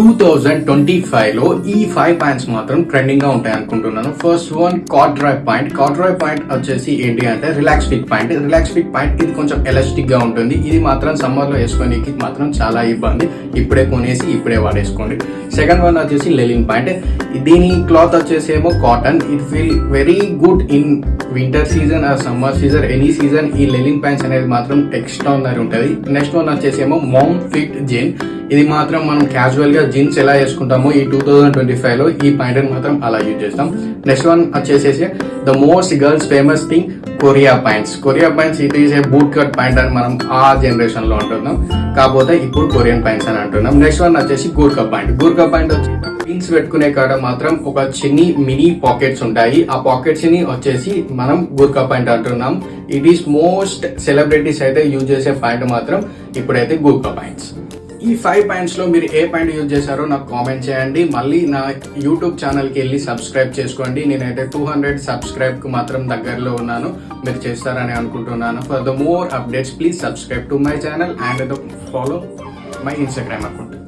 2025లో ఈ 5 ప్యాంట్స్ మాత్రం ట్రెండింగ్ గా ఉంటాయి అనుకుంటున్నాను. First one corduroy pant. Corduroy pant వచ్చేసి ఏంటి అంటే relax fit pant. Relax fit pant ఇది కొంచెం ఎలాస్టిక్ గా ఉంటుంది. ఇది మాత్రం సమ్మర్ లో వేసుకోనికి మాత్రం చాలా ఇబ్బంది. ఇప్పుడే కొనేసి ఇప్పుడే వాడేసుకోండి. సెకండ్ వన్ వచ్చేసి లెలిన్ పాయింట్. దీని క్లాత్ వచ్చేసేమో cotton. It feel very good in winter season or summer season, any season ఈ లెలిన్ ప్యాంట్స్ అనేది మాత్రం ఎక్స్ట్రాడినరీ ఉంటుంది. నెక్స్ట్ వన్ వచ్చేసేమో మామ్ ఫిట్ జీన్. ఇది మాత్రం మనం క్యాజువల్ గా జీన్స్ ఎలా వేసుకుంటామో ఈ 2025 లో ఈ ప్యాంట్ మాత్రం అలా యూజ్ చేస్తాం. నెక్స్ట్ వన్ వచ్చేసేసి the most girls famous thing Korea pants. Korea pants ఇది is a boot cut pant అని మనం ఆ జనరేషన్ లో అంటున్నాం, కాకపోతే ఇప్పుడు కొరియన్ ప్యాంట్స్ అని అంటున్నాం. నెక్స్ట్ వన్ వచ్చేసి గూర్ఖా ప్యాంట్. గూర్ఖా ప్యాంట్ వచ్చి జీన్స్ పెట్టుకునే కాడ మాత్రం ఒక చిన్ని మినీ పాకెట్స్ ఉంటాయి. ఆ పాకెట్స్ ని వచ్చేసి మనం గూర్ఖా ప్యాంట్ అంటున్నాం. ఇట్ ఈస్ మోస్ట్ సెలబ్రిటీస్ అయితే యూజ్ చేసే ప్యాంట్ మాత్రం ఇప్పుడైతే గూర్ఖా ప్యాంట్స్. ఈ 5 ప్యాంట్స్ లో మీరు ఏ ప్యాంట్ యూజ్ చేశారో నాకు కామెంట్ చేయండి. మళ్ళీ నా యూట్యూబ్ ఛానల్కి వెళ్ళి సబ్స్క్రైబ్ చేసుకోండి. నేనైతే 200 సబ్స్క్రైబ్ కు మాత్రం దగ్గరలో ఉన్నాను. మీరు చేస్తారని అనుకుంటున్నాను. For the more updates please subscribe to my channel and follow my Instagram account.